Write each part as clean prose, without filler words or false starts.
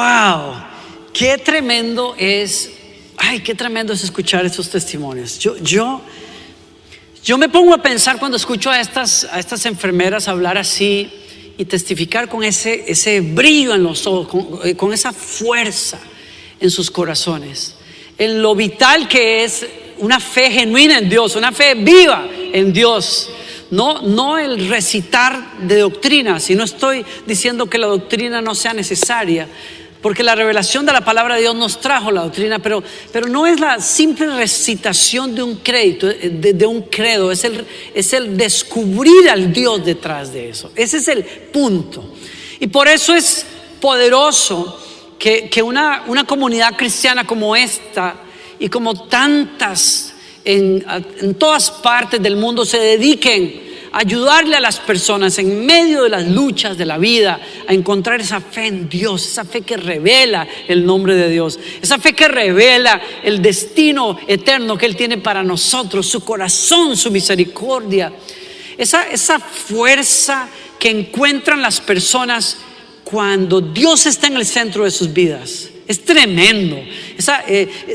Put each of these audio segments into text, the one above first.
wow, qué tremendo es escuchar estos testimonios. Yo me pongo a pensar cuando escucho a estas enfermeras hablar así y testificar con ese brillo en los ojos, con esa fuerza en sus corazones, en lo vital que es una fe genuina en Dios, una fe viva en Dios. No el recitar de doctrina, si no estoy diciendo que la doctrina no sea necesaria, porque la revelación de la palabra de Dios nos trajo la doctrina, pero no es la simple recitación de un crédito, de un credo, es el descubrir al Dios detrás de eso. Ese es el punto. Y por eso es poderoso que una comunidad cristiana como esta y como tantas en todas partes del mundo se dediquen a ayudarle a las personas en medio de las luchas de la vida a encontrar esa fe en Dios, esa fe que revela el nombre de Dios, esa fe que revela el destino eterno que Él tiene para nosotros, su corazón, su misericordia, esa fuerza que encuentran las personas cuando Dios está en el centro de sus vidas. Es tremendo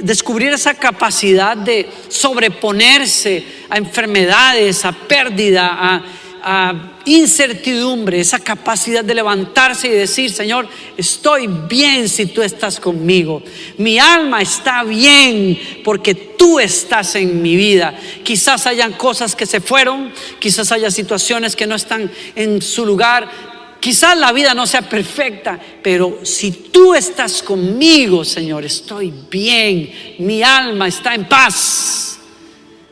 descubrir esa capacidad de sobreponerse a enfermedades, a pérdida, a incertidumbre, esa capacidad de levantarse y decir: Señor, estoy bien si tú estás conmigo, mi alma está bien porque tú estás en mi vida. Quizás hayan cosas que se fueron, quizás haya situaciones que no están en su lugar, quizás la vida no sea perfecta, pero si tú estás conmigo, Señor, estoy bien, mi alma está en paz,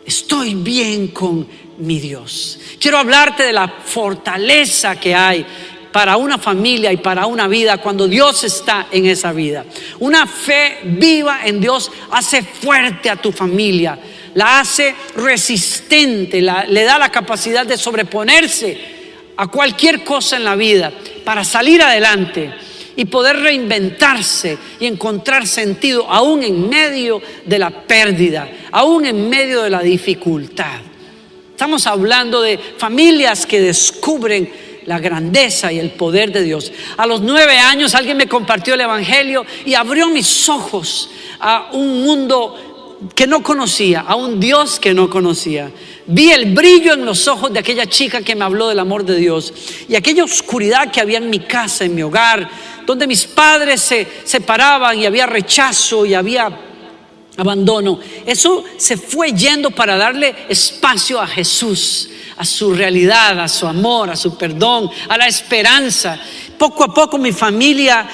estoy bien con mi Dios. Quiero hablarte de la fortaleza que hay para una familia y para una vida cuando Dios está en esa vida. Una fe viva en Dios hace fuerte a tu familia, la hace resistente, le da la capacidad de sobreponerse a cualquier cosa en la vida para salir adelante y poder reinventarse y encontrar sentido aún en medio de la pérdida, aún en medio de la dificultad. Estamos hablando de familias que descubren la grandeza y el poder de Dios. A los 9 años alguien me compartió el evangelio y abrió mis ojos a un mundo que no conocía, a un Dios que no conocía. Vi el brillo en los ojos de aquella chica que me habló del amor de Dios y aquella oscuridad que había en mi casa, en mi hogar, donde mis padres se separaban y había rechazo y había abandono. Eso se fue yendo para darle espacio a Jesús, a su realidad, a su amor, a su perdón, a la esperanza. Poco a poco mi familia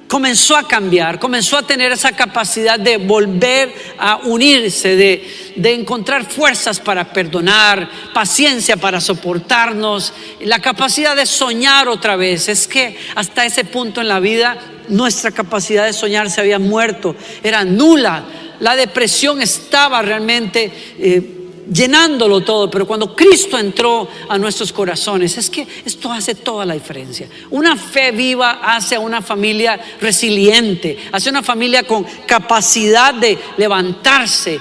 comenzó a cambiar, comenzó a tener esa capacidad de volver a unirse, de encontrar fuerzas para perdonar, paciencia para soportarnos, la capacidad de soñar otra vez. Es que hasta ese punto en la vida nuestra capacidad de soñar se había muerto, era nula. La depresión estaba realmente llenándolo todo, pero cuando Cristo entró a nuestros corazones, es que esto hace toda la diferencia. Una fe viva hace a una familia resiliente, hace una familia con capacidad de levantarse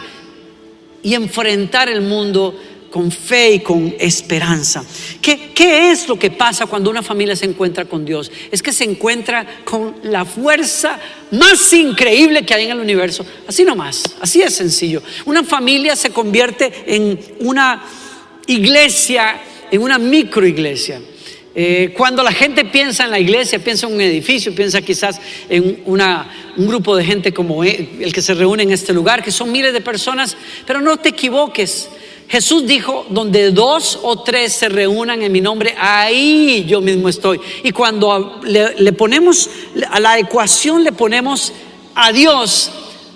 y enfrentar el mundo con fe y con esperanza. ¿Qué es lo que pasa cuando una familia se encuentra con Dios? Es que se encuentra con la fuerza más increíble que hay en el universo. Así nomás, así es sencillo. Una familia se convierte en una iglesia, en una microiglesia. Cuando la gente piensa en la iglesia, piensa en un edificio, piensa quizás en un grupo de gente como el que se reúne en este lugar, que son miles de personas, pero no te equivoques. Jesús dijo: donde 2 o 3 se reúnan en mi nombre, ahí yo mismo estoy. Y cuando le ponemos a la ecuación, le ponemos a Dios,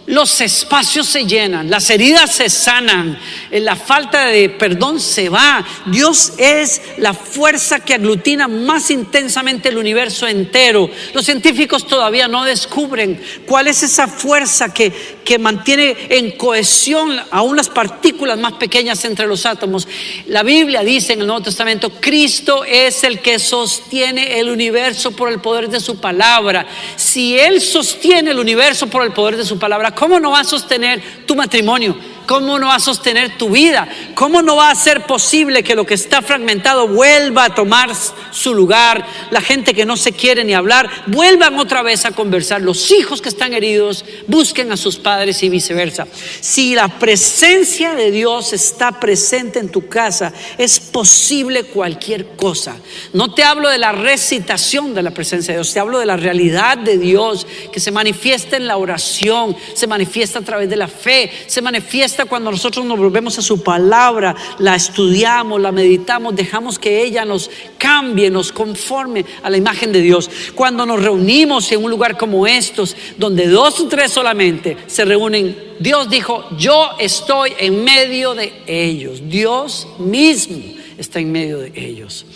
los espacios se llenan, las heridas se sanan, la falta de perdón se va. Dios es la fuerza que aglutina más intensamente el universo entero. Los científicos todavía no descubren cuál es esa fuerza que mantiene en cohesión aún las partículas más pequeñas entre los átomos. La Biblia dice en el Nuevo Testamento: Cristo es el que sostiene el universo por el poder de su palabra. Si Él sostiene el universo por el poder de su palabra, ¿cómo no va a sostener tu matrimonio? ¿Cómo no va a sostener tu vida? ¿Cómo no va a ser posible que lo que está fragmentado vuelva a tomar su lugar? La gente que no se quiere ni hablar, vuelvan otra vez a conversar. Los hijos que están heridos, busquen a sus padres y viceversa. Si la presencia de Dios está presente en tu casa, es posible cualquier cosa. No te hablo de la recitación de la presencia de Dios, te hablo de la realidad de Dios que se manifiesta en la oración, se manifiesta a través de la fe, se manifiesta cuando nosotros nos volvemos a su palabra, la estudiamos, la meditamos, dejamos que ella nos cambie, nos conforme a la imagen de Dios. Cuando nos reunimos en un lugar como estos, donde 2 o 3 solamente se reúnen, Dios dijo: yo estoy en medio de ellos. Dios mismo está en medio de ellos.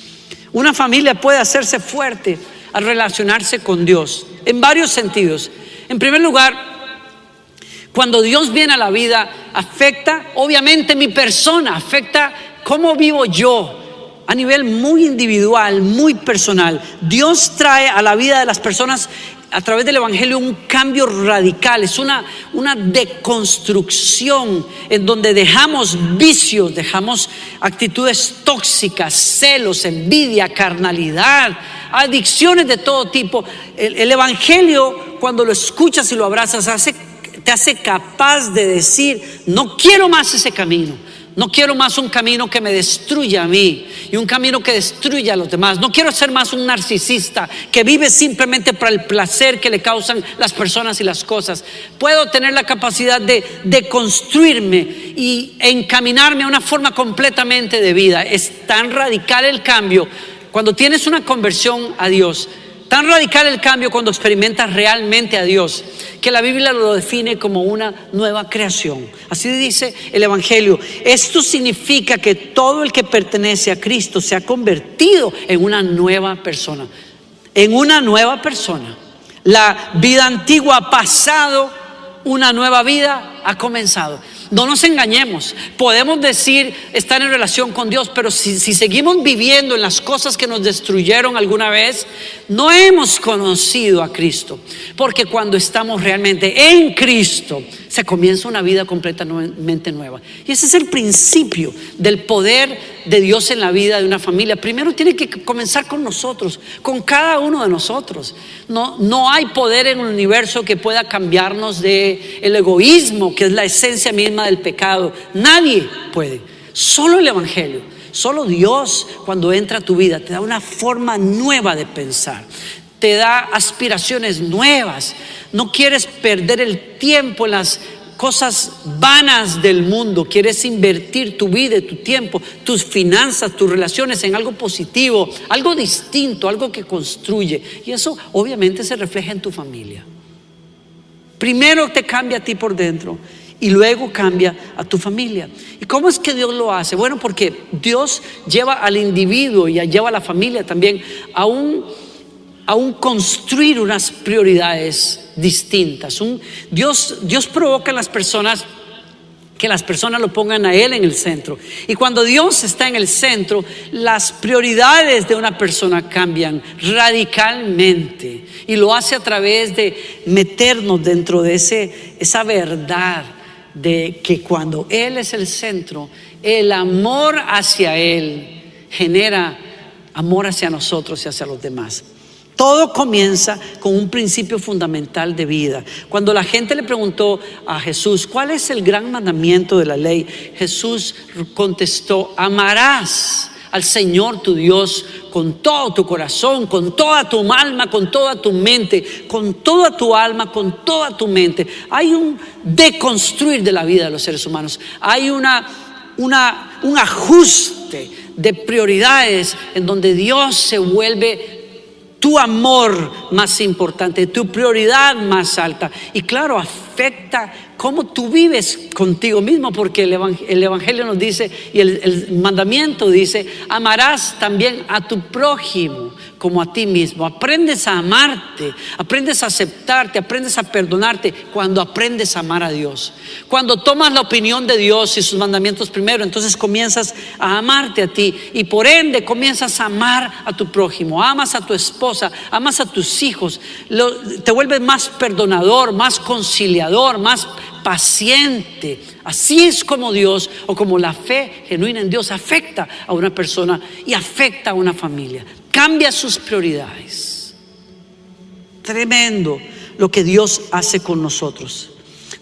Una familia puede hacerse fuerte al relacionarse con Dios en varios sentidos. En primer lugar, cuando Dios viene a la vida, afecta obviamente mi persona, afecta cómo vivo yo a nivel muy individual, muy personal. Dios trae a la vida de las personas a través del evangelio un cambio radical. Es una deconstrucción en donde dejamos vicios, dejamos actitudes tóxicas, celos, envidia, carnalidad, adicciones de todo tipo. El evangelio, cuando lo escuchas y lo abrazas, te hace capaz de decir: no quiero más ese camino. No quiero más un camino que me destruya a mí y un camino que destruya a los demás. No quiero ser más un narcisista que vive simplemente para el placer que le causan las personas y las cosas. Puedo tener la capacidad de construirme y encaminarme a una forma completamente de vida. Es tan radical el cambio cuando tienes una conversión a Dios. Tan radical el cambio cuando experimentas realmente a Dios, que la Biblia lo define como una nueva creación. Así dice el evangelio. Esto significa que todo el que pertenece a Cristo se ha convertido en una nueva persona. En una nueva persona. La vida antigua ha pasado, una nueva vida ha comenzado. No nos engañemos, podemos decir estar en relación con Dios, pero si seguimos viviendo en las cosas que nos destruyeron alguna vez, no hemos conocido a Cristo. Porque cuando estamos realmente en Cristo, se comienza una vida completamente nueva. Y ese es el principio del poder de Dios en la vida de una familia. Primero tiene que comenzar con nosotros, con cada uno de nosotros. No hay poder en el universo que pueda cambiarnos de el egoísmo, que es la esencia misma del pecado. Nadie puede. Solo el evangelio, solo Dios, cuando entra a tu vida, te da una forma nueva de pensar, te da aspiraciones nuevas. No quieres perder el tiempo en las cosas vanas del mundo. Quieres invertir tu vida, tu tiempo, tus finanzas, tus relaciones en algo positivo, algo distinto, algo que construye. Y eso obviamente se refleja en tu familia. Primero te cambia a ti por dentro y luego cambia a tu familia. ¿Y cómo es que Dios lo hace? Bueno, porque Dios lleva al individuo y lleva a la familia también a un construir unas prioridades distintas. Dios provoca en las personas que las personas lo pongan a Él en el centro. Y cuando Dios está en el centro, las prioridades de una persona cambian radicalmente. Y lo hace a través de meternos dentro de esa verdad de que cuando Él es el centro, el amor hacia Él genera amor hacia nosotros y hacia los demás. Todo comienza con un principio fundamental de vida. Cuando la gente le preguntó a Jesús, ¿cuál es el gran mandamiento de la ley? Jesús contestó: amarás al Señor tu Dios con todo tu corazón, con toda tu alma, con toda tu mente, con toda tu alma, con toda tu mente. Hay un deconstruir de la vida de los seres humanos. Hay un ajuste de prioridades en donde Dios se vuelve tu amor más importante, tu prioridad más alta. Y claro, afecta cómo tú vives contigo mismo, porque el evangelio nos dice, y el mandamiento dice: amarás también a tu prójimo como a ti mismo. Aprendes a amarte, aprendes a aceptarte, aprendes a perdonarte cuando aprendes a amar a Dios. Cuando tomas la opinión de Dios y sus mandamientos primero, entonces comienzas a amarte a ti y por ende comienzas a amar a tu prójimo. Amas a tu esposa, amas a tus hijos, te vuelves más perdonador, más conciliador, más paciente. Así es como Dios, o como la fe genuina en Dios afecta a una persona y afecta a una familia. Cambia sus prioridades. Tremendo lo que Dios hace con nosotros.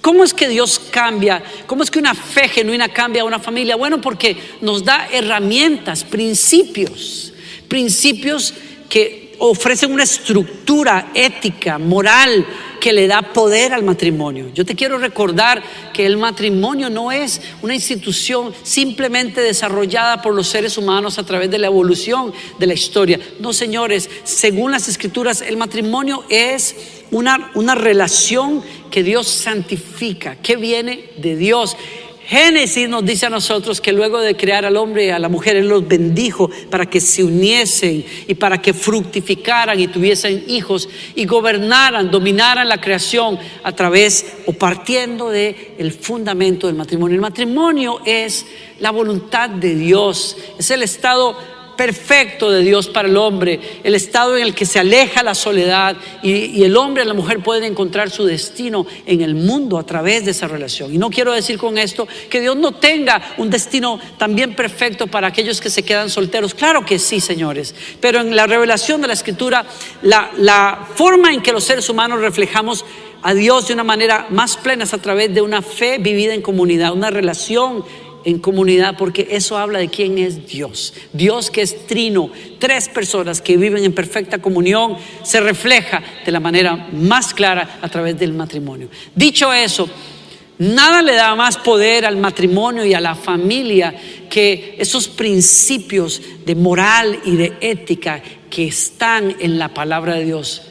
¿Cómo es que Dios cambia? ¿Cómo es que una fe genuina cambia a una familia? Bueno, porque nos da herramientas, principios que ofrecen una estructura ética, moral, que le da poder al matrimonio. Yo te quiero recordar que el matrimonio no es una institución simplemente desarrollada por los seres humanos a través de la evolución de la historia. No, señores, según las Escrituras, el matrimonio es una relación que Dios santifica, que viene de Dios. Génesis nos dice a nosotros que luego de crear al hombre y a la mujer, Él los bendijo para que se uniesen y para que fructificaran y tuviesen hijos y gobernaran, dominaran la creación a través o partiendo del fundamento del matrimonio. El matrimonio es la voluntad de Dios, es el estado perfecto de Dios para el hombre, el estado en el que se aleja la soledad y el hombre y la mujer pueden encontrar su destino en el mundo a través de esa relación. Y no quiero decir con esto que Dios no tenga un destino también perfecto para aquellos que se quedan solteros. Claro que sí, señores, pero en la revelación de la Escritura, la forma en que los seres humanos reflejamos a Dios de una manera más plena es a través de una fe vivida en comunidad, una relación en comunidad, porque eso habla de quién es Dios. Dios, que es trino, tres personas que viven en perfecta comunión, se refleja de la manera más clara a través del matrimonio. Dicho eso, nada le da más poder al matrimonio y a la familia que esos principios de moral y de ética que están en la palabra de Dios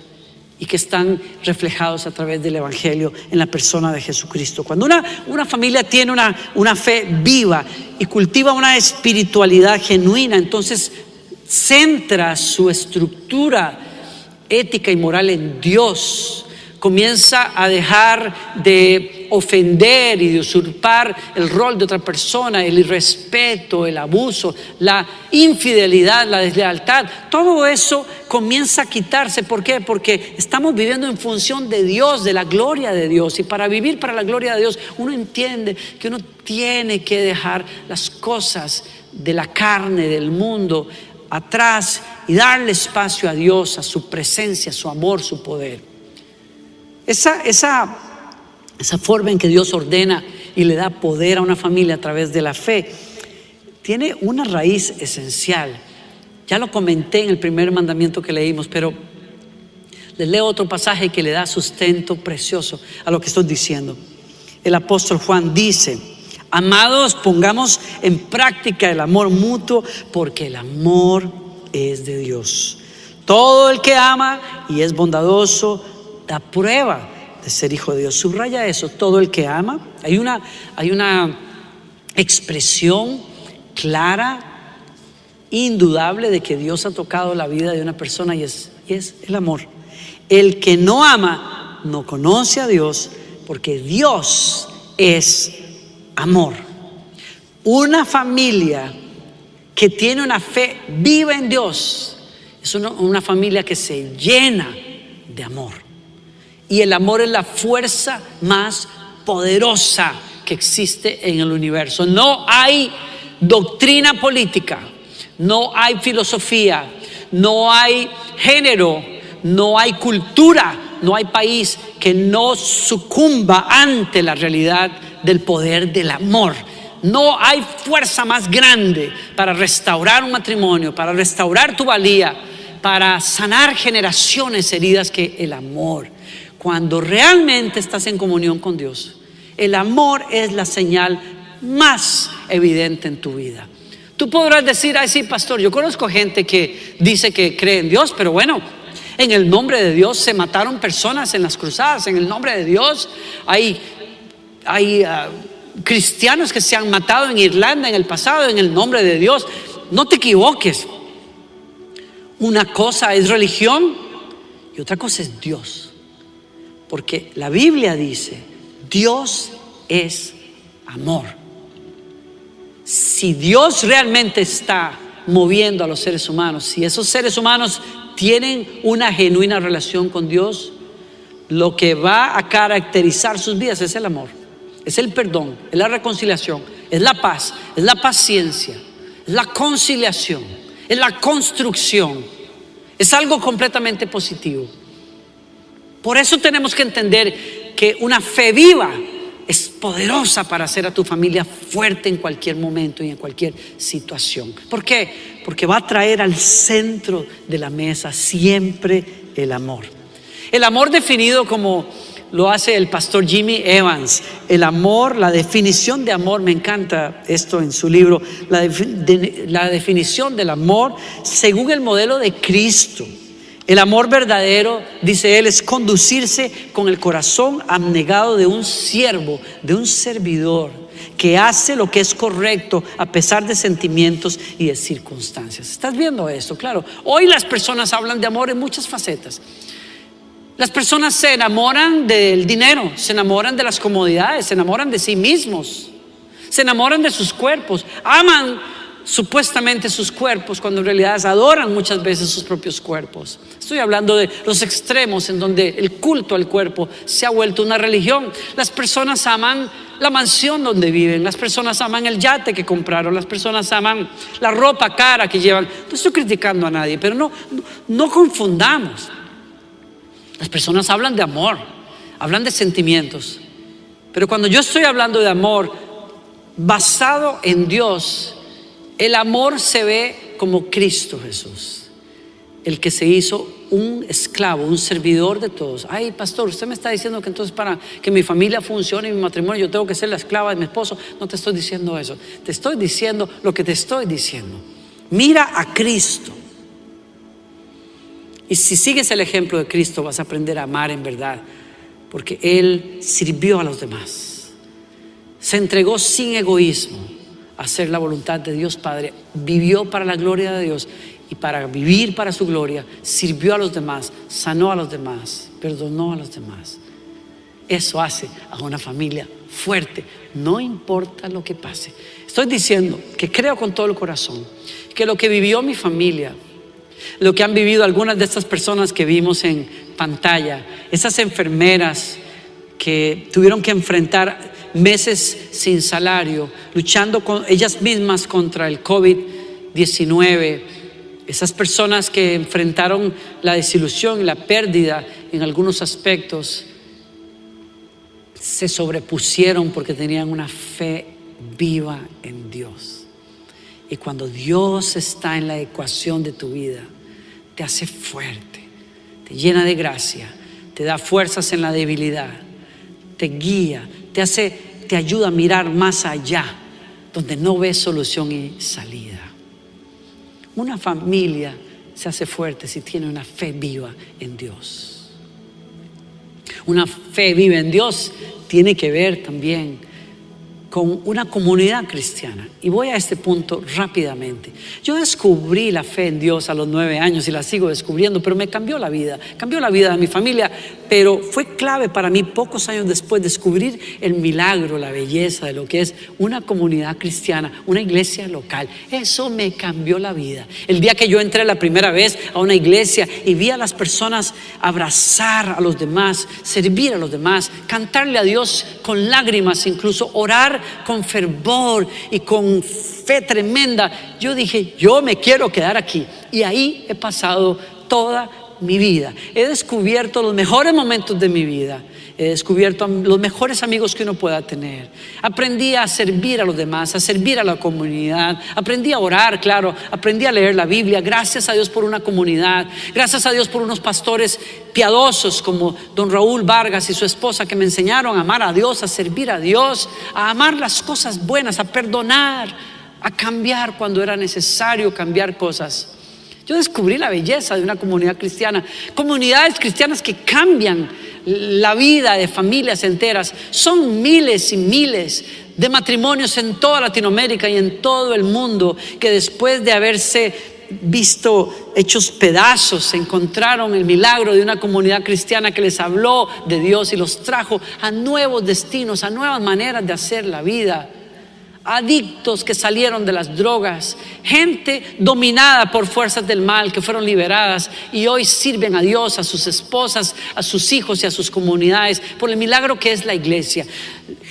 y que están reflejados a través del Evangelio en la persona de Jesucristo. Cuando una familia tiene una fe viva y cultiva una espiritualidad genuina, entonces centra su estructura ética y moral en Dios. Comienza a dejar de ofender y de usurpar el rol de otra persona, el irrespeto, el abuso, la infidelidad, la deslealtad. Todo eso comienza a quitarse. ¿Por qué? Porque estamos viviendo en función de Dios, de la gloria de Dios. Y para vivir para la gloria de Dios, uno entiende que uno tiene que dejar las cosas de la carne, del mundo, atrás y darle espacio a Dios, a su presencia, a su amor, su poder. Esa forma en que Dios ordena y le da poder a una familia a través de la fe tiene una raíz esencial. Ya lo comenté en el primer mandamiento que leímos, pero les leo otro pasaje que le da sustento precioso a lo que estoy diciendo. El apóstol Juan dice: amados, pongamos en práctica el amor mutuo, porque el amor es de Dios. Todo el que ama y es bondadoso da prueba de ser hijo de Dios. Subraya eso, todo el que ama. Hay una expresión clara, indudable de que Dios ha tocado la vida de una persona y es el amor. El que no ama no conoce a Dios, porque Dios es amor. Una familia que tiene una fe viva en Dios es una familia que se llena de amor. Y el amor es la fuerza más poderosa que existe en el universo. No hay doctrina política, no hay filosofía, no hay género, no hay cultura, no hay país que no sucumba ante la realidad del poder del amor. No hay fuerza más grande para restaurar un matrimonio, para restaurar tu valía, para sanar generaciones heridas que el amor. Cuando realmente estás en comunión con Dios, el amor es la señal más evidente en tu vida. Tú podrás decir: ay, sí, pastor, yo conozco gente que dice que cree en Dios, pero bueno, en el nombre de Dios se mataron personas en las cruzadas. En el nombre de Dios hay cristianos que se han matado en Irlanda en el pasado. En el nombre de Dios, no te equivoques. Una cosa es religión y otra cosa es Dios. Porque la Biblia dice: Dios es amor. Si Dios realmente está moviendo a los seres humanos, si esos seres humanos tienen una genuina relación con Dios, lo que va a caracterizar sus vidas es el amor. es el perdón, es la reconciliación, es la paz, es la paciencia, es la conciliación, es la construcción. Es algo completamente positivo. Por eso tenemos que entender que una fe viva es poderosa para hacer a tu familia fuerte en cualquier momento y en cualquier situación. ¿Por qué? Porque va a traer al centro de la mesa siempre el amor. El amor definido como lo hace el pastor Jimmy Evans. El amor, la definición de amor, me encanta esto en su libro, la definición del amor según el modelo de Cristo. El amor verdadero, dice él, es conducirse con el corazón abnegado de un siervo, de un servidor, que hace lo que es correcto a pesar de sentimientos y de circunstancias. ¿Estás viendo esto? Claro, hoy las personas hablan de amor en muchas facetas. Las personas se enamoran del dinero, se enamoran de las comodidades, se enamoran de sí mismos, se enamoran de sus cuerpos, aman supuestamente sus cuerpos cuando en realidad adoran muchas veces sus propios cuerpos. Estoy hablando de los extremos en donde el culto al cuerpo se ha vuelto una religión. Las personas aman la mansión donde viven, las personas aman el yate que compraron, las personas aman la ropa cara que llevan. No estoy criticando a nadie, pero no confundamos. Las personas hablan de amor, hablan de sentimientos, pero cuando yo estoy hablando de amor basado en Dios, el amor se ve como Cristo Jesús, el que se hizo un esclavo, un servidor de todos. Ay, pastor, usted me está diciendo que entonces para que mi familia funcione y mi matrimonio yo tengo que ser la esclava de mi esposo. No te estoy diciendo eso, te estoy diciendo lo que te estoy diciendo. Mira a Cristo. Y si sigues el ejemplo de Cristo vas a aprender a amar en verdad, porque Él sirvió a los demás, se entregó sin egoísmo a hacer la voluntad de Dios Padre, vivió para la gloria de Dios y para vivir para su gloria, sirvió a los demás, sanó a los demás, perdonó a los demás. Eso hace a una familia fuerte, no importa lo que pase. Estoy diciendo que creo con todo el corazón que lo que vivió mi familia, lo que han vivido algunas de estas personas que vimos en pantalla, esas enfermeras que tuvieron que enfrentar meses sin salario, luchando con ellas mismas contra el COVID-19, esas personas que enfrentaron la desilusión y la pérdida en algunos aspectos, se sobrepusieron porque tenían una fe viva en Dios. Y cuando Dios está en la ecuación de tu vida, te hace fuerte, te llena de gracia, te da fuerzas en la debilidad, te guía, te ayuda a mirar más allá, donde no ves solución y salida. Una familia se hace fuerte si tiene una fe viva en Dios. Una fe viva en Dios tiene que ver también con una comunidad cristiana. Y voy a este punto rápidamente. Yo descubrí la fe en Dios a los 9 años y la sigo descubriendo, pero me cambió la vida de mi familia, pero fue clave para mí pocos años después descubrir el milagro, la belleza de lo que es una comunidad cristiana, una iglesia local. Eso me cambió la vida. El día que yo entré la primera vez a una iglesia y vi a las personas abrazar a los demás, servir a los demás, cantarle a Dios con lágrimas, incluso orar con fervor y con fe tremenda, yo dije, yo me quiero quedar aquí. Y ahí he pasado toda mi vida. He descubierto los mejores momentos de mi vida. He descubierto los mejores amigos que uno pueda tener. Aprendí a servir a los demás, a servir a la comunidad. Aprendí a orar, claro. Aprendí a leer la Biblia. Gracias a Dios por una comunidad. Gracias a Dios por unos pastores piadosos como don Raúl Vargas y su esposa, que me enseñaron a amar a Dios, a servir a Dios, a amar las cosas buenas, a perdonar, a cambiar cuando era necesario cambiar cosas. Yo descubrí la belleza de una comunidad cristiana, comunidades cristianas que cambian la vida de familias enteras. Son miles y miles de matrimonios en toda Latinoamérica y en todo el mundo que después de haberse visto hechos pedazos, encontraron el milagro de una comunidad cristiana que les habló de Dios y los trajo a nuevos destinos, a nuevas maneras de hacer la vida, adictos que salieron de las drogas, gente dominada por fuerzas del mal que fueron liberadas y hoy sirven a Dios, a sus esposas, a sus hijos y a sus comunidades por el milagro que es la iglesia.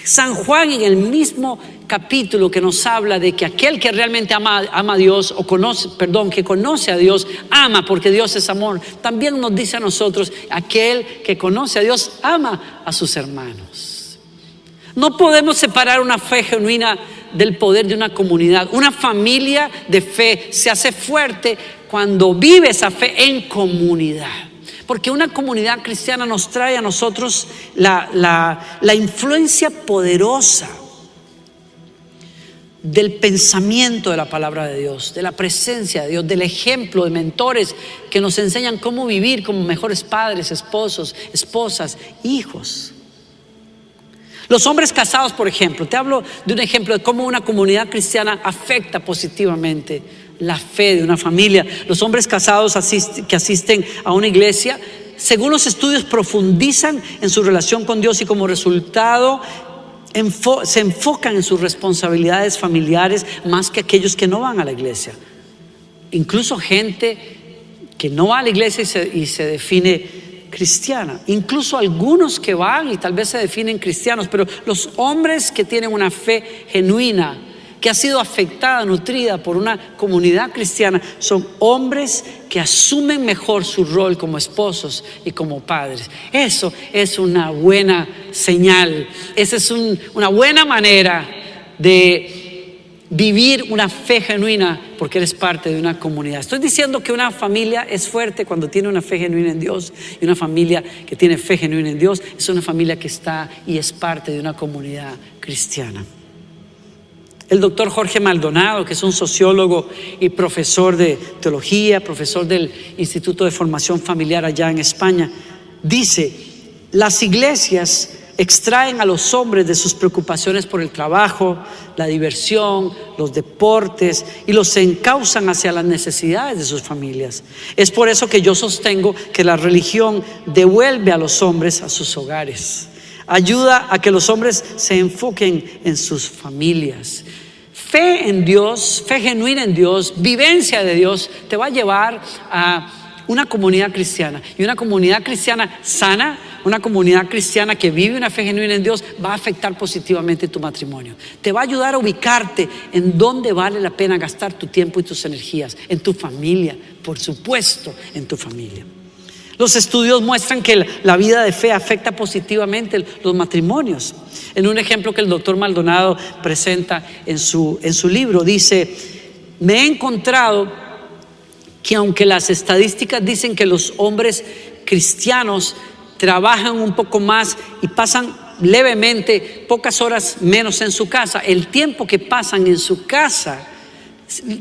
San Juan, en el mismo capítulo que nos habla de que aquel que realmente ama a Dios, que conoce a Dios, ama porque Dios es amor, también nos dice a nosotros, aquel que conoce a Dios ama a sus hermanos. No podemos separar una fe genuina del poder de una comunidad. Una familia de fe se hace fuerte cuando vive esa fe en comunidad. Porque una comunidad cristiana nos trae a nosotros la influencia poderosa del pensamiento de la palabra de Dios, de la presencia de Dios, del ejemplo de mentores que nos enseñan cómo vivir como mejores padres, esposos, esposas, hijos. Los hombres casados, por ejemplo, te hablo de un ejemplo de cómo una comunidad cristiana afecta positivamente la fe de una familia. Los hombres casados que asisten a una iglesia, según los estudios, profundizan en su relación con Dios y como resultado se enfocan en sus responsabilidades familiares más que aquellos que no van a la iglesia. Incluso gente que no va a la iglesia y se define cristiana, incluso algunos que van y tal vez se definen cristianos, pero los hombres que tienen una fe genuina, que ha sido afectada, nutrida por una comunidad cristiana, son hombres que asumen mejor su rol como esposos y como padres. Eso es una buena señal, esa es una buena manera de vivir una fe genuina porque eres parte de una comunidad. Estoy diciendo que una familia es fuerte cuando tiene una fe genuina en Dios, y una familia que tiene fe genuina en Dios es una familia que está y es parte de una comunidad cristiana. El doctor Jorge Maldonado, que es un sociólogo y profesor de teología, profesor del Instituto de Formación Familiar allá en España, dice: las iglesias extraen a los hombres de sus preocupaciones por el trabajo, la diversión, los deportes y los encauzan hacia las necesidades de sus familias. Es por eso que yo sostengo que la religión devuelve a los hombres a sus hogares, ayuda a que los hombres se enfoquen en sus familias. Fe en Dios, fe genuina en Dios, vivencia de Dios te va a llevar a una comunidad cristiana, y una comunidad cristiana sana, una comunidad cristiana que vive una fe genuina en Dios va a afectar positivamente tu matrimonio. Te va a ayudar a ubicarte en dónde vale la pena gastar tu tiempo y tus energías, en tu familia, por supuesto, en tu familia. Los estudios muestran que la vida de fe afecta positivamente los matrimonios. En un ejemplo que el doctor Maldonado presenta en su libro, dice: me he encontrado que aunque las estadísticas dicen que los hombres cristianos trabajan un poco más y pasan levemente pocas horas menos en su casa, el tiempo que pasan en su casa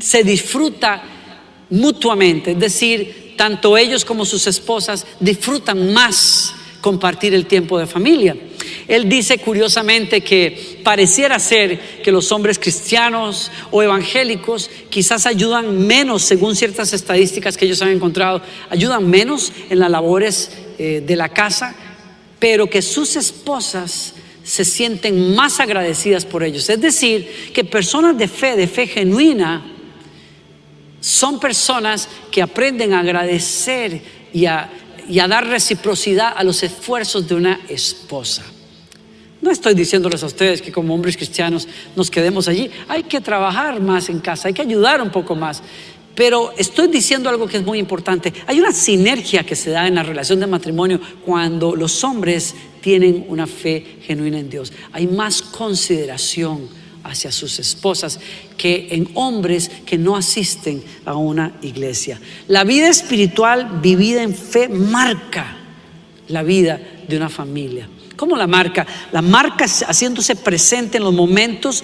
se disfruta mutuamente, es decir, tanto ellos como sus esposas disfrutan más compartir el tiempo de familia. Él dice curiosamente que pareciera ser que los hombres cristianos o evangélicos quizás ayudan menos, según ciertas estadísticas que ellos han encontrado, ayudan menos en las labores de la casa, pero que sus esposas se sienten más agradecidas por ellos. Es decir, que personas de fe genuina, son personas que aprenden a agradecer y a dar reciprocidad a los esfuerzos de una esposa. No estoy diciéndoles a ustedes que como hombres cristianos nos quedemos allí. Hay que trabajar más en casa, hay que ayudar un poco más. Pero estoy diciendo algo que es muy importante. Hay una sinergia que se da en la relación de matrimonio cuando los hombres tienen una fe genuina en Dios. Hay más consideración hacia sus esposas que en hombres que no asisten a una iglesia. La vida espiritual vivida en fe marca la vida de una familia. ¿Cómo la marca? La marca haciéndose presente en los momentos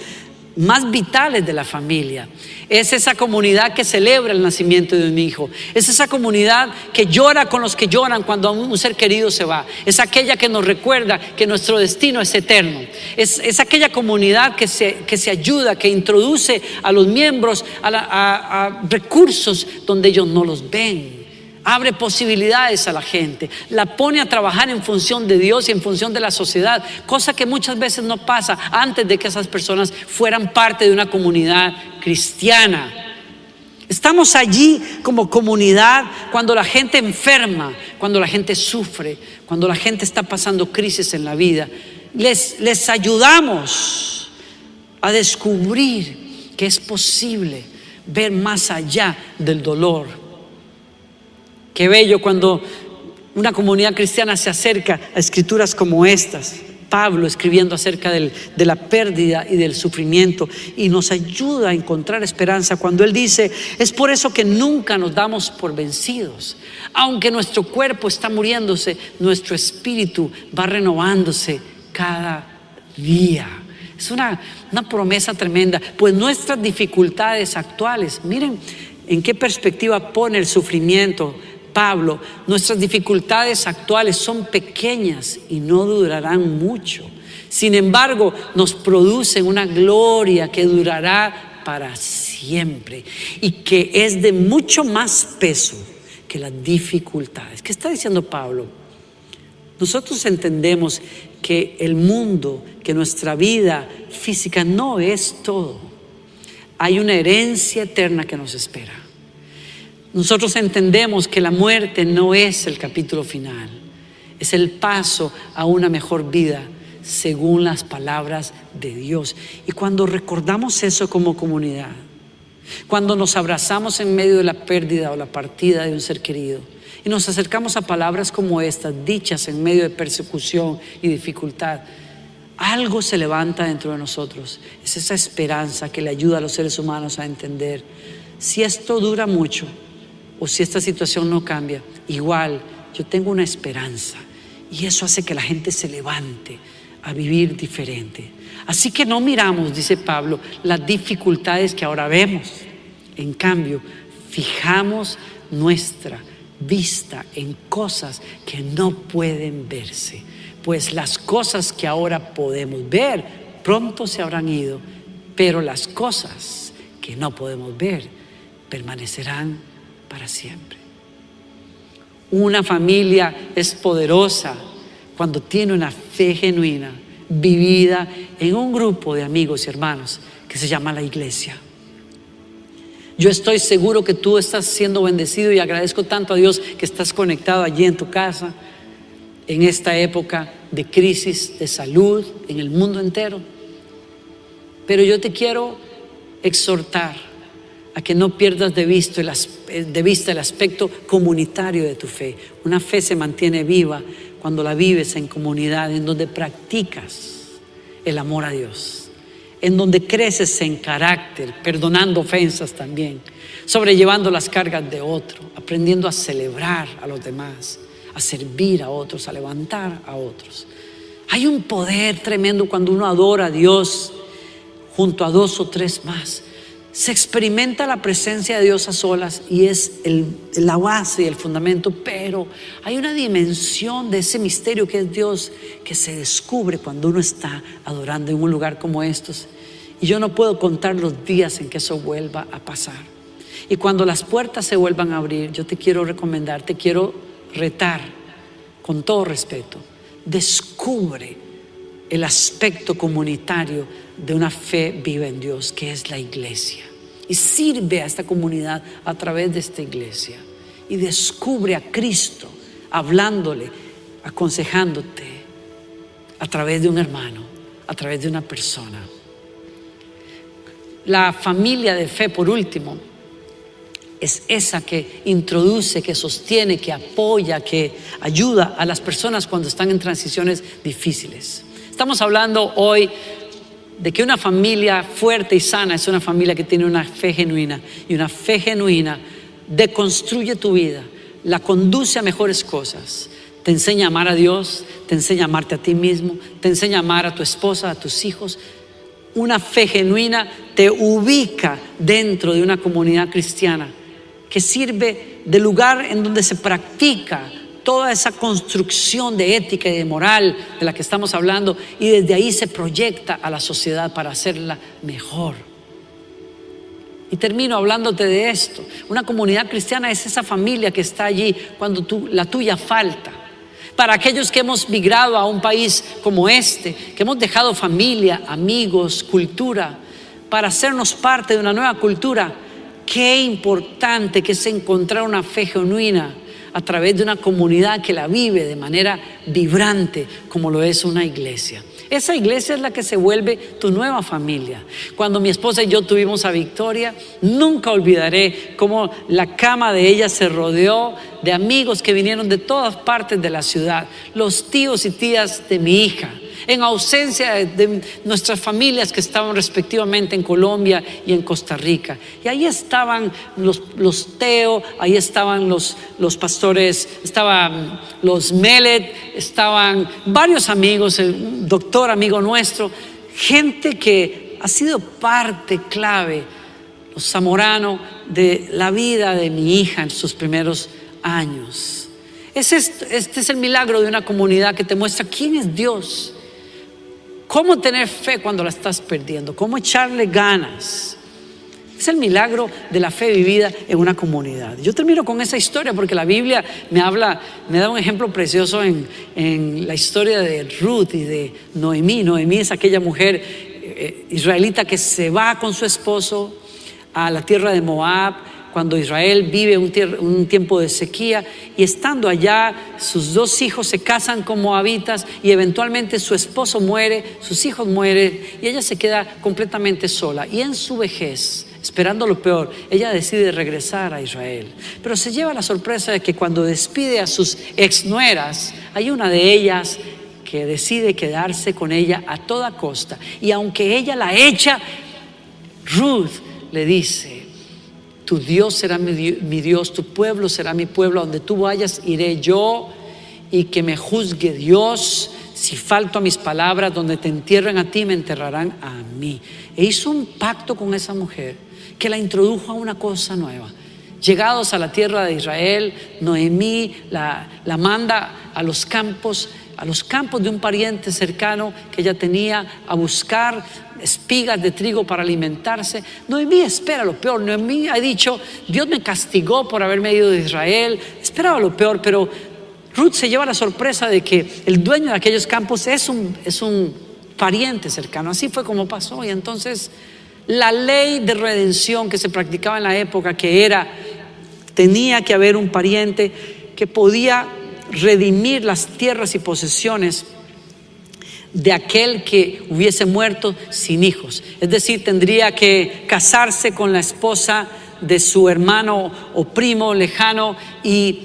más vitales de la familia. Es esa comunidad que celebra el nacimiento de un hijo. Es esa comunidad que llora con los que lloran cuando un ser querido se va. Es aquella que nos recuerda que nuestro destino es eterno. Es aquella comunidad que se ayuda, que introduce a los miembros a recursos donde ellos no los ven. abre posibilidades a la gente, la pone a trabajar en función de Dios y en función de la sociedad, cosa que muchas veces no pasa antes de que esas personas fueran parte de una comunidad cristiana. Estamos allí como comunidad cuando la gente enferma, cuando la gente sufre, cuando la gente está pasando crisis en la vida. Les ayudamos a descubrir que es posible ver más allá del dolor. Qué bello cuando una comunidad cristiana se acerca a escrituras como estas. Pablo escribiendo acerca de la pérdida y del sufrimiento, y nos ayuda a encontrar esperanza cuando él dice: es por eso que nunca nos damos por vencidos. Aunque nuestro cuerpo está muriéndose, nuestro espíritu va renovándose cada día. Es una promesa tremenda, pues nuestras dificultades actuales, miren en qué perspectiva pone el sufrimiento Pablo. Nuestras dificultades actuales son pequeñas y no durarán mucho. Sin embargo, nos producen una gloria que durará para siempre y que es de mucho más peso que las dificultades. ¿Qué está diciendo Pablo? Nosotros entendemos que el mundo, que nuestra vida física no es todo. Hay una herencia eterna que nos espera. Nosotros entendemos que la muerte no es el capítulo final, es el paso a una mejor vida según las palabras de Dios. Y cuando recordamos eso como comunidad, cuando nos abrazamos en medio de la pérdida o la partida de un ser querido y nos acercamos a palabras como estas, dichas en medio de persecución y dificultad, algo se levanta dentro de nosotros. Es esa esperanza que le ayuda a los seres humanos a entender: si esto dura mucho o si esta situación no cambia, igual yo tengo una esperanza, y eso hace que la gente se levante a vivir diferente. Así que no miramos, dice Pablo, las dificultades que ahora vemos. En cambio, fijamos nuestra vista en cosas que no pueden verse, pues las cosas que ahora podemos ver pronto se habrán ido, pero las cosas que no podemos ver permanecerán para siempre. Una familia es poderosa cuando tiene una fe genuina, vivida en un grupo de amigos y hermanos que se llama la iglesia. Yo estoy seguro que tú estás siendo bendecido y agradezco tanto a Dios que estás conectado allí en tu casa en esta época de crisis de salud en el mundo entero. Pero yo te quiero exhortar a que no pierdas de vista el aspecto comunitario de tu fe. Una fe se mantiene viva cuando la vives en comunidad, en donde practicas el amor a Dios, en donde creces en carácter, perdonando ofensas también, sobrellevando las cargas de otro, aprendiendo a celebrar a los demás, a servir a otros, a levantar a otros. Hay un poder tremendo cuando uno adora a Dios junto a dos o tres más. Se experimenta la presencia de Dios a solas y es la base y el fundamento, pero hay una dimensión de ese misterio que es Dios que se descubre cuando uno está adorando en un lugar como estos. Y yo no puedo contar los días en que eso vuelva a pasar. Y cuando las puertas se vuelvan a abrir, yo te quiero recomendar, te quiero retar con todo respeto: descubre el aspecto comunitario de una fe viva en Dios, que es la iglesia, y sirve a esta comunidad a través de esta iglesia, y descubre a Cristo hablándole, aconsejándote a través de un hermano, a través de una persona. La familia de fe, por último, es esa que introduce, que sostiene, que apoya, que ayuda a las personas cuando están en transiciones difíciles. Estamos hablando hoy de que una familia fuerte y sana es una familia que tiene una fe genuina, y una fe genuina deconstruye tu vida, la conduce a mejores cosas, te enseña a amar a Dios, te enseña a amarte a ti mismo, te enseña a amar a tu esposa, a tus hijos. Una fe genuina te ubica dentro de una comunidad cristiana que sirve de lugar en donde se practica toda esa construcción de ética y de moral de la que estamos hablando, y desde ahí se proyecta a la sociedad para hacerla mejor. Y termino hablándote de esto. Una comunidad cristiana es esa familia que está allí cuando la tuya falta. Para aquellos que hemos migrado a un país como este, que hemos dejado familia, amigos, cultura, para hacernos parte de una nueva cultura, qué importante que es encontrar una fe genuina a través de una comunidad que la vive de manera vibrante, como lo es una iglesia. Esa iglesia es la que se vuelve tu nueva familia. Cuando mi esposa y yo tuvimos a Victoria, nunca olvidaré cómo la cama de ella se rodeó de amigos que vinieron de todas partes de la ciudad, los tíos y tías de mi hija, en ausencia de nuestras familias que estaban respectivamente en Colombia y en Costa Rica. Y ahí estaban los Teo, ahí estaban los pastores, estaban los Melet, estaban varios amigos, el doctor amigo nuestro, gente que ha sido parte clave, los Zamorano, de la vida de mi hija en sus primeros años. Este es el milagro de una comunidad que te muestra quién es Dios. Cómo tener fe cuando la estás perdiendo, cómo echarle ganas. Es el milagro de la fe vivida en una comunidad. Yo termino con esa historia porque la Biblia me da un ejemplo precioso en la historia de Ruth y de Noemí. Noemí es aquella mujer israelita que se va con su esposo a la tierra de Moab, cuando Israel vive un tiempo de sequía, y estando allá sus dos hijos se casan con moabitas y eventualmente su esposo muere, sus hijos mueren y ella se queda completamente sola. Y en su vejez, esperando lo peor, ella decide regresar a Israel, pero se lleva la sorpresa de que cuando despide a sus exnueras, hay una de ellas que decide quedarse con ella a toda costa, y aunque ella la echa, Ruth le dice: tu Dios será mi Dios, tu pueblo será mi pueblo, a donde tú vayas iré yo, y que me juzgue Dios si falto a mis palabras, donde te entierren a ti, me enterrarán a mí. E hizo un pacto con esa mujer que la introdujo a una cosa nueva. Llegados a la tierra de Israel, Noemí la manda a los campos de un pariente cercano que ella tenía, a buscar espigas de trigo para alimentarse. Noemí espera lo peor. Noemí ha dicho: Dios me castigó por haberme ido de Israel. Esperaba lo peor, pero Ruth se lleva la sorpresa de que el dueño de aquellos campos es un pariente cercano. Así fue como pasó. Y entonces la ley de redención que se practicaba en la época, tenía que haber un pariente que podía redimir las tierras y posesiones de aquel que hubiese muerto sin hijos. Es decir, tendría que casarse con la esposa de su hermano o primo lejano y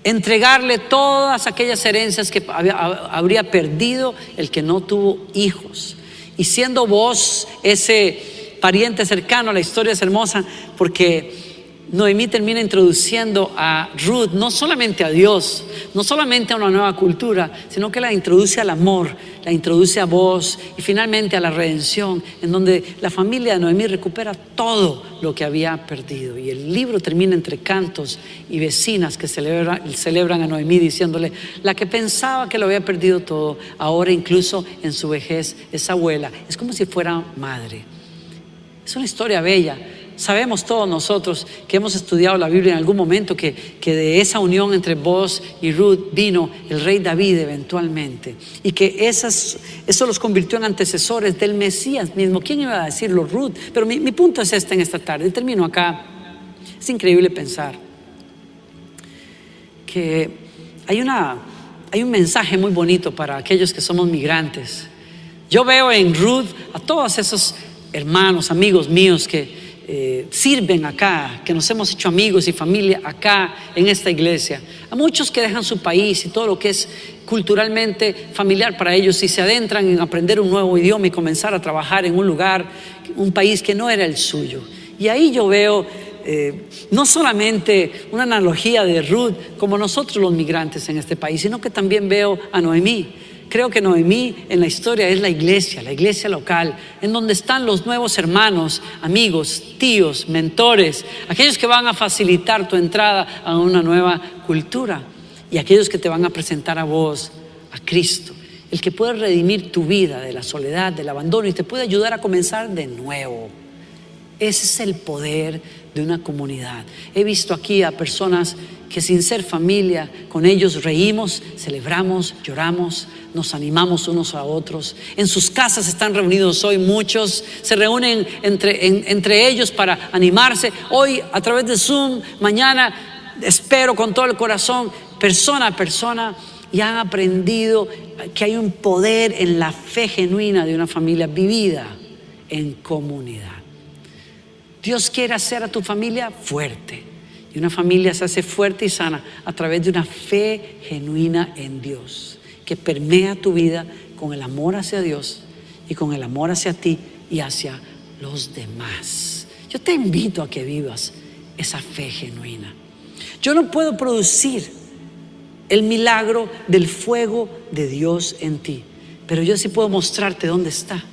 entregarle todas aquellas herencias que habría perdido el que no tuvo hijos. Y siendo vos ese pariente cercano, la historia es hermosa porque Noemí termina introduciendo a Ruth no solamente a Dios, no solamente a una nueva cultura, sino que la introduce al amor, la introduce a vos y finalmente a la redención, en donde la familia de Noemí recupera todo lo que había perdido. Y el libro termina entre cantos y vecinas que celebran a Noemí diciéndole: la que pensaba que lo había perdido todo, ahora incluso en su vejez es abuela, es como si fuera madre. Es una historia bella. Sabemos todos nosotros que hemos estudiado la Biblia en algún momento que de esa unión entre vos y Ruth vino el rey David eventualmente, y que eso los convirtió en antecesores del Mesías mismo. ¿Quién iba a decirlo? Ruth. Pero mi punto es en esta tarde, y termino acá. Es increíble pensar que hay un mensaje muy bonito para aquellos que somos migrantes. Yo veo en Ruth a todos esos hermanos, amigos míos que sirven acá, que nos hemos hecho amigos y familia acá en esta iglesia. A muchos que dejan su país y todo lo que es culturalmente familiar para ellos y se adentran en aprender un nuevo idioma y comenzar a trabajar en un país que no era el suyo. Y ahí yo veo no solamente una analogía de Ruth como nosotros los migrantes en este país, sino que también veo a Noemí. Creo que Noemí en la historia es la iglesia local, en donde están los nuevos hermanos, amigos, tíos, mentores, aquellos que van a facilitar tu entrada a una nueva cultura y aquellos que te van a presentar a vos, a Cristo, el que puede redimir tu vida de la soledad, del abandono y te puede ayudar a comenzar de nuevo. Ese es el poder de una comunidad. He visto aquí a personas que sin ser familia, con ellos reímos, celebramos, lloramos, nos animamos unos a otros. En sus casas están reunidos hoy muchos, se reúnen entre ellos para animarse. Hoy a través de Zoom, mañana espero con todo el corazón, persona a persona, y han aprendido que hay un poder en la fe genuina de una familia vivida en comunidad. Dios quiere hacer a tu familia fuerte, y una familia se hace fuerte y sana a través de una fe genuina en Dios, que permea tu vida con el amor hacia Dios y con el amor hacia ti y hacia los demás. Yo te invito a que vivas esa fe genuina. Yo no puedo producir el milagro del fuego de Dios en ti, pero yo sí puedo mostrarte dónde está.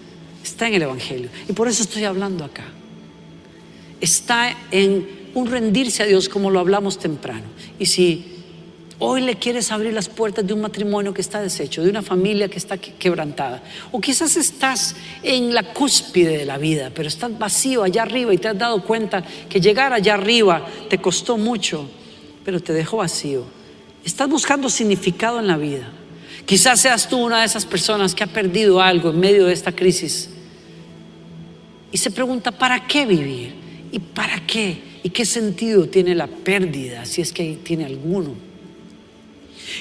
Está en el Evangelio, y por eso estoy hablando acá. Está en un rendirse a Dios, como lo hablamos temprano. Y si hoy le quieres abrir las puertas de un matrimonio que está deshecho, de una familia que está quebrantada, o quizás estás en la cúspide de la vida, pero estás vacío allá arriba y te has dado cuenta que llegar allá arriba te costó mucho, pero te dejó vacío. Estás buscando significado en la vida. Quizás seas tú una de esas personas que ha perdido algo en medio de esta crisis y se pregunta, ¿para qué vivir? ¿Y para qué? ¿Y qué sentido tiene la pérdida, si es que tiene alguno?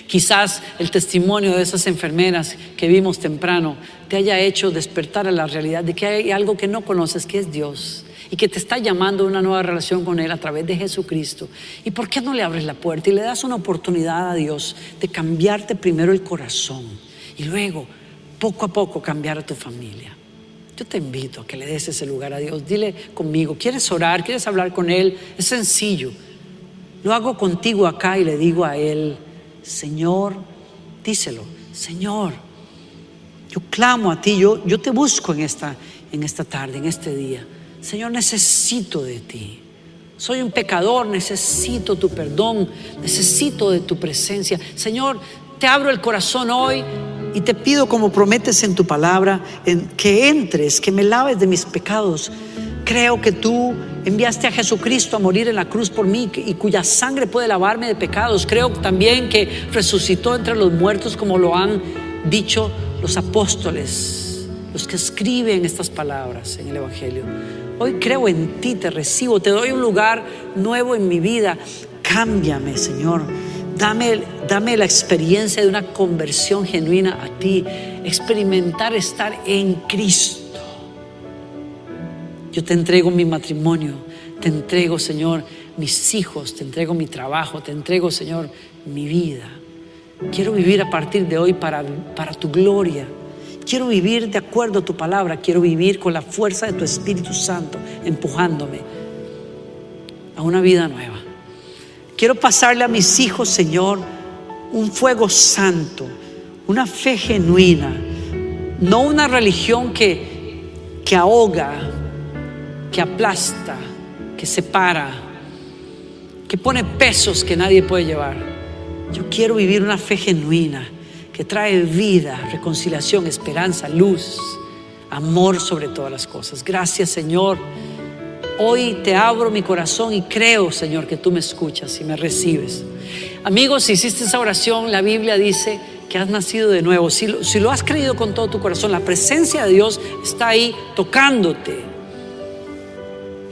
Quizás el testimonio de esas enfermeras que vimos temprano te haya hecho despertar a la realidad de que hay algo que no conoces, que es Dios, y que te está llamando a una nueva relación con Él a través de Jesucristo. ¿Y por qué no le abres la puerta y le das una oportunidad a Dios de cambiarte primero el corazón y luego, poco a poco, cambiar a tu familia? Yo te invito a que le des ese lugar a Dios. Dile conmigo, ¿quieres orar? ¿Quieres hablar con Él? Es sencillo. Lo hago contigo acá y le digo a Él, Señor, díselo, Señor, yo clamo a ti, yo te busco en esta tarde, en este día. Señor, necesito de ti. Soy un pecador, necesito tu perdón, necesito de tu presencia. Señor, te abro el corazón hoy y te pido, como prometes en tu palabra, que entres, que me laves de mis pecados. Creo que tú enviaste a Jesucristo a morir en la cruz por mí y cuya sangre puede lavarme de pecados. Creo también que resucitó entre los muertos, como lo han dicho los apóstoles, los que escriben estas palabras en el Evangelio. Hoy creo en ti, te recibo, te doy un lugar nuevo en mi vida. Cámbiame, Señor. Dame la experiencia de una conversión genuina a ti, experimentar estar en Cristo. Yo te entrego mi matrimonio, te entrego, Señor, mis hijos, te entrego mi trabajo, te entrego, Señor, mi vida. Quiero vivir a partir de hoy para tu gloria. Quiero vivir de acuerdo a tu palabra. Quiero vivir con la fuerza de tu Espíritu Santo empujándome a una vida nueva. Quiero pasarle a mis hijos, Señor, un fuego santo, una fe genuina, no una religión que ahoga, que aplasta, que separa, que pone pesos que nadie puede llevar. Yo quiero vivir una fe genuina que trae vida, reconciliación, esperanza, luz, amor sobre todas las cosas. Gracias, Señor. Hoy te abro mi corazón y creo, Señor, que tú me escuchas y me recibes. Amigos, si hiciste esa oración, la Biblia dice que has nacido de nuevo. Si lo has creído con todo tu corazón, la presencia de Dios está ahí tocándote.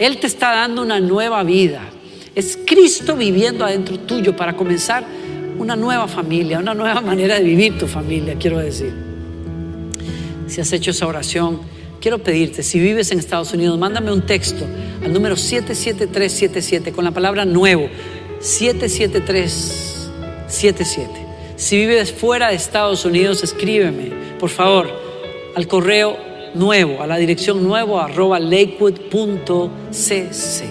Él te está dando una nueva vida. Es Cristo viviendo adentro tuyo para comenzar una nueva familia, una nueva manera de vivir tu familia, quiero decir. Si has hecho esa oración, quiero pedirte, si vives en Estados Unidos, mándame un texto al número 77377 con la palabra nuevo, 77377. Si vives fuera de Estados Unidos, escríbeme, por favor, al correo nuevo, a la dirección nuevo@lakewood.cc.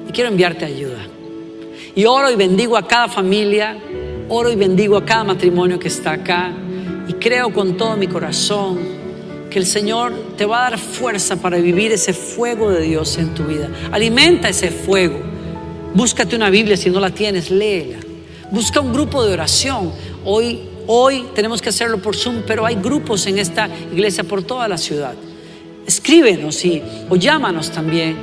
Y quiero enviarte ayuda. Y oro y bendigo a cada familia, oro y bendigo a cada matrimonio que está acá. Y creo con todo mi corazón que el Señor te va a dar fuerza para vivir ese fuego de Dios en tu vida. Alimenta ese fuego. Búscate una Biblia, si no la tienes, léela. Busca un grupo de oración. Hoy tenemos que hacerlo por Zoom, pero hay grupos en esta iglesia por toda la ciudad. Escríbenos o llámanos también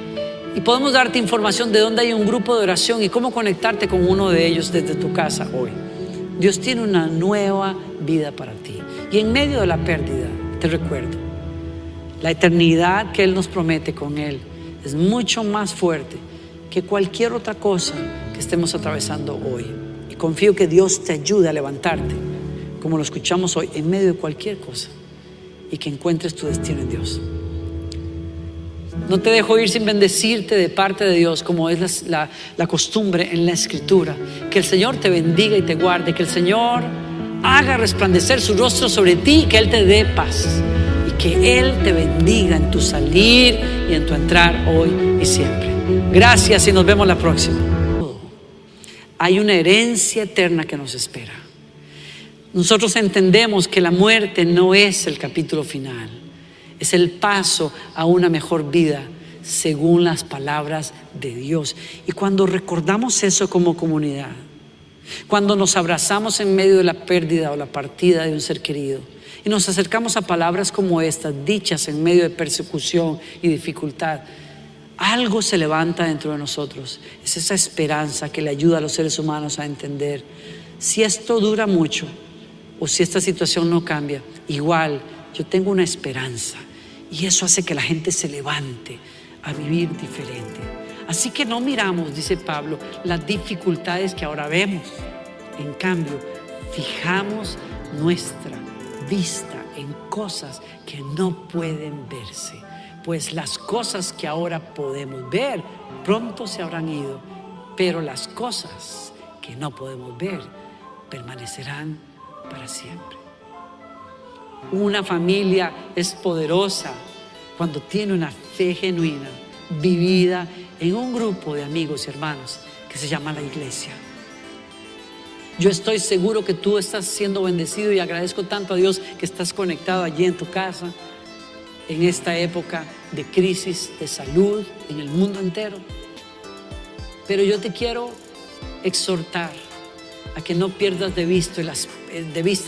Y podemos darte información de dónde hay un grupo de oración y cómo conectarte con uno de ellos desde tu casa hoy. Dios tiene una nueva vida para ti. Y en medio de la pérdida, te recuerdo, la eternidad que Él nos promete con Él es mucho más fuerte que cualquier otra cosa que estemos atravesando hoy. Y confío que Dios te ayude a levantarte, como lo escuchamos hoy, en medio de cualquier cosa, y que encuentres tu destino en Dios. No te dejo ir sin bendecirte de parte de Dios, como es la costumbre en la Escritura. Que el Señor te bendiga y te guarde, que el Señor haga resplandecer su rostro sobre ti y que Él te dé paz. Y que Él te bendiga en tu salir y en tu entrar hoy y siempre. Gracias y nos vemos la próxima. Hay una herencia eterna que nos espera. Nosotros entendemos que la muerte no es el capítulo final. Es el paso a una mejor vida según las palabras de Dios. Y cuando recordamos eso como comunidad, cuando nos abrazamos en medio de la pérdida o la partida de un ser querido y nos acercamos a palabras como estas, dichas en medio de persecución y dificultad, algo se levanta dentro de nosotros. Es esa esperanza que le ayuda a los seres humanos a entender si esto dura mucho o si esta situación no cambia, igual yo tengo una esperanza. Y eso hace que la gente se levante a vivir diferente. Así que no miramos, dice Pablo, las dificultades que ahora vemos. En cambio, fijamos nuestra vista en cosas que no pueden verse. Pues las cosas que ahora podemos ver pronto se habrán ido. Pero las cosas que no podemos ver permanecerán para siempre. Una familia es poderosa cuando tiene una fe genuina, vivida en un grupo de amigos y hermanos que se llama la iglesia. Yo estoy seguro que tú estás siendo bendecido y agradezco tanto a Dios que estás conectado allí en tu casa en esta época de crisis de salud en el mundo entero. Pero yo te quiero exhortar a que no pierdas de vista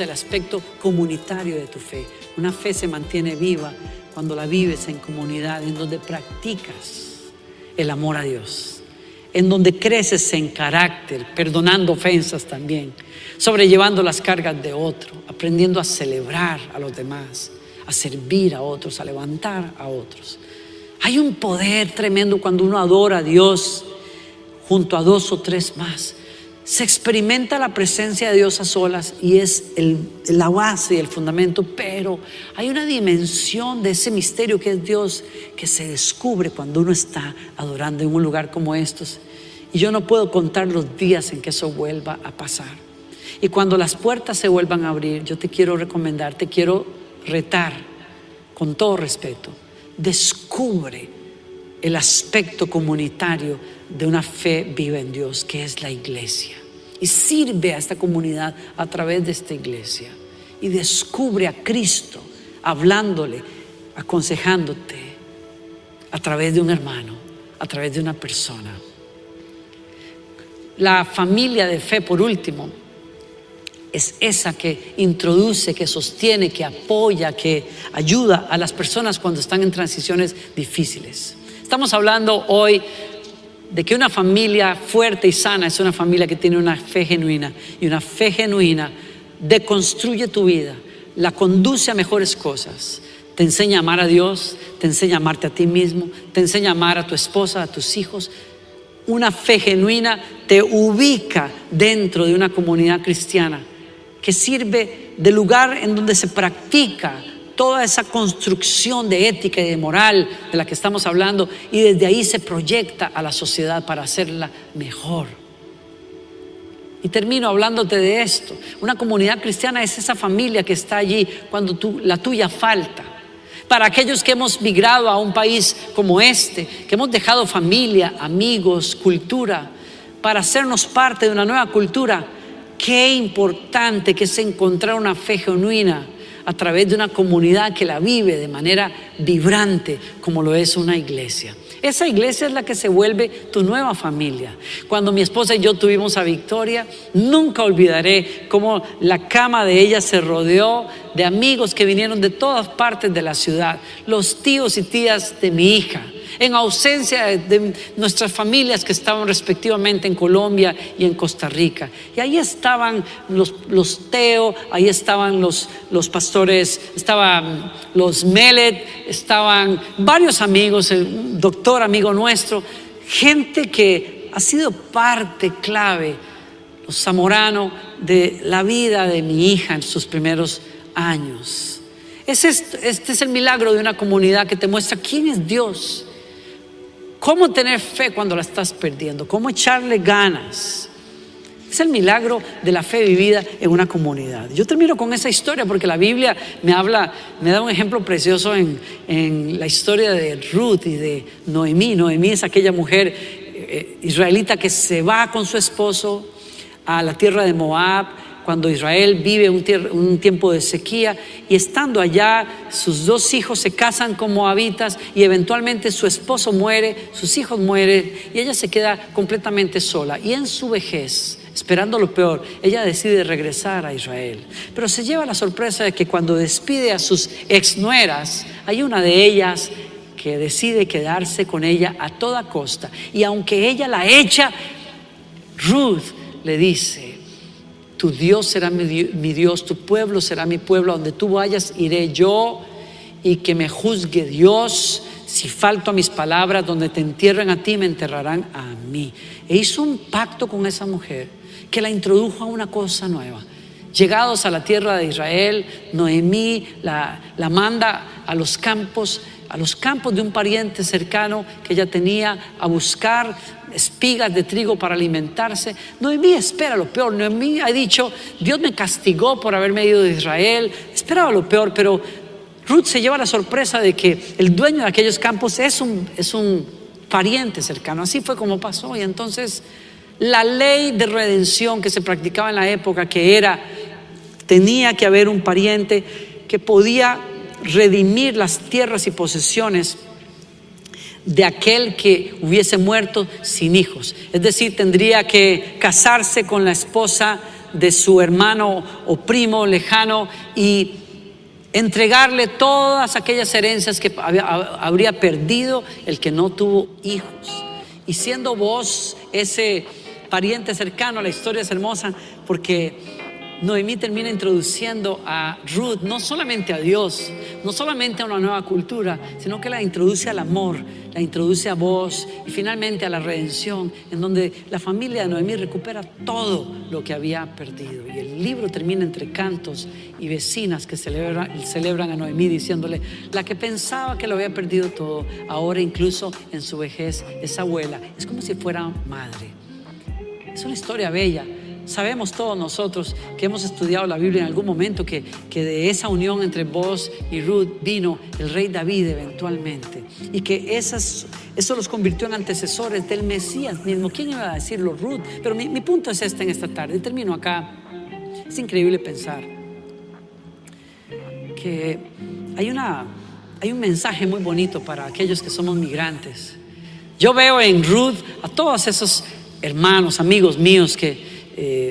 el aspecto comunitario de tu fe. Una fe se mantiene viva cuando la vives en comunidad, en donde practicas el amor a Dios, en donde creces en carácter, perdonando ofensas también, sobrellevando las cargas de otro, aprendiendo a celebrar a los demás, a servir a otros, a levantar a otros. Hay un poder tremendo cuando uno adora a Dios junto a dos o tres más. Se experimenta la presencia de Dios a solas y es la base y el fundamento, pero hay una dimensión de ese misterio que es Dios que se descubre cuando uno está adorando en un lugar como estos. Y yo no puedo contar los días en que eso vuelva a pasar. Y cuando las puertas se vuelvan a abrir, yo te quiero recomendar, te quiero retar con todo respeto. Descubre el aspecto comunitario de una fe viva en Dios, que es la iglesia, y sirve a esta comunidad a través de esta iglesia y descubre a Cristo hablándole, aconsejándote a través de un hermano, a través de una persona. La familia de fe, por último, es esa que introduce, que sostiene, que apoya, que ayuda a las personas cuando están en transiciones difíciles. Estamos hablando hoy de que una familia fuerte y sana es una familia que tiene una fe genuina, y una fe genuina deconstruye tu vida, la conduce a mejores cosas, te enseña a amar a Dios, te enseña a amarte a ti mismo, te enseña a amar a tu esposa, a tus hijos. Una fe genuina te ubica dentro de una comunidad cristiana que sirve de lugar en donde se practica toda esa construcción de ética y de moral de la que estamos hablando, y desde ahí se proyecta a la sociedad para hacerla mejor. Y termino hablándote de esto. Una comunidad cristiana es esa familia que está allí cuando la tuya falta. Para aquellos que hemos migrado a un país como este, que hemos dejado familia, amigos, cultura, para hacernos parte de una nueva cultura, qué importante que es encontrar una fe genuina a través de una comunidad que la vive de manera vibrante, como lo es una iglesia. Esa iglesia es la que se vuelve tu nueva familia. Cuando mi esposa y yo tuvimos a Victoria, nunca olvidaré cómo la cama de ella se rodeó de amigos que vinieron de todas partes de la ciudad, los tíos y tías de mi hija. en ausencia de nuestras familias que estaban respectivamente en Colombia y en Costa Rica. Y ahí estaban los Teo, ahí estaban los pastores, estaban los Melet, estaban varios amigos, el doctor amigo nuestro, gente que ha sido parte clave, los Zamorano, de la vida de mi hija en sus primeros años. Este es el milagro de una comunidad que te muestra quién es Dios, cómo tener fe cuando la estás perdiendo, cómo echarle ganas. Es el milagro de la fe vivida en una comunidad. Yo termino con esa historia porque la Biblia me da un ejemplo precioso en la historia de Ruth y de Noemí. Noemí es aquella mujer israelita que se va con su esposo a la tierra de Moab cuando Israel vive un tiempo de sequía, y estando allá sus 2 hijos se casan con moabitas y eventualmente su esposo muere, sus hijos mueren y ella se queda completamente sola, y en su vejez, esperando lo peor, ella decide regresar a Israel, pero se lleva la sorpresa de que cuando despide a sus exnueras, hay una de ellas que decide quedarse con ella a toda costa, y aunque ella la echa, Ruth le dice: tu Dios será mi Dios, tu pueblo será mi pueblo, donde tú vayas iré yo, y que me juzgue Dios si falto a mis palabras, donde te entierren a ti me enterrarán a mí. E hizo un pacto con esa mujer que la introdujo a una cosa nueva. Llegados a la tierra de Israel, Noemí la manda a los campos de un pariente cercano que ella tenía, a buscar espigas de trigo para alimentarse. Noemí espera lo peor. Noemí ha dicho: Dios me castigó por haberme ido de Israel. Esperaba lo peor, pero Ruth se lleva la sorpresa de que el dueño de aquellos campos es un pariente cercano. Así fue como pasó. Y entonces la ley de redención que se practicaba en la época, tenía que haber un pariente que podía redimir las tierras y posesiones de aquel que hubiese muerto sin hijos. Es decir, tendría que casarse con la esposa de su hermano o primo lejano y entregarle todas aquellas herencias que habría perdido el que no tuvo hijos. Y siendo vos ese pariente cercano, la historia es hermosa porque Noemí termina introduciendo a Ruth no solamente a Dios, no solamente a una nueva cultura, sino que la introduce al amor, la introduce a vos y finalmente a la redención, en donde la familia de Noemí recupera todo lo que había perdido. Y el libro termina entre cantos y vecinas que celebran a Noemí diciéndole: la que pensaba que lo había perdido todo, ahora incluso en su vejez es abuela, es como si fuera madre. Es una historia bella. Sabemos todos nosotros que hemos estudiado la Biblia en algún momento que de esa unión entre vos y Ruth vino el rey David eventualmente, y que eso los convirtió en antecesores del Mesías mismo. ¿Quién iba a decirlo? Ruth. Pero mi punto es en esta tarde, termino acá. Es increíble pensar que hay un mensaje muy bonito para aquellos que somos migrantes. Yo veo en Ruth a todos esos hermanos, amigos míos que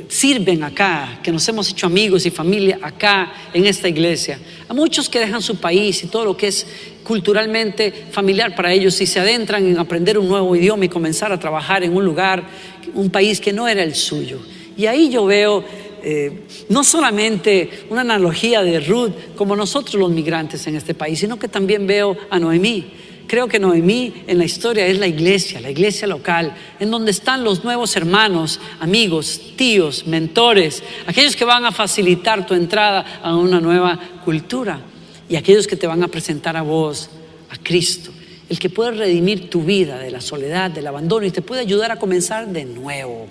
sirven acá, que nos hemos hecho amigos y familia acá en esta iglesia. A muchos que dejan su país y todo lo que es culturalmente familiar para ellos y se adentran en aprender un nuevo idioma y comenzar a trabajar en un país que no era el suyo. Y ahí yo veo no solamente una analogía de Ruth como nosotros los migrantes en este país, sino que también veo a Noemí. Creo que Noemí en la historia es la iglesia local, en donde están los nuevos hermanos, amigos, tíos, mentores, aquellos que van a facilitar tu entrada a una nueva cultura y aquellos que te van a presentar a vos, a Cristo, el que puede redimir tu vida de la soledad, del abandono y te puede ayudar a comenzar de nuevo.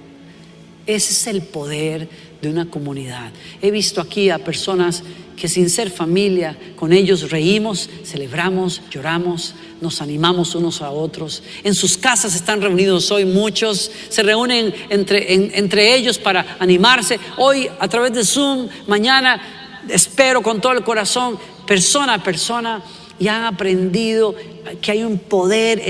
Ese es el poder de una comunidad. He visto aquí a personas que sin ser familia, con ellos reímos, celebramos, lloramos, nos animamos unos a otros. En sus casas están reunidos hoy muchos, se reúnen entre ellos para animarse. Hoy a través de Zoom, mañana espero con todo el corazón, persona a persona, y han aprendido que hay un poder en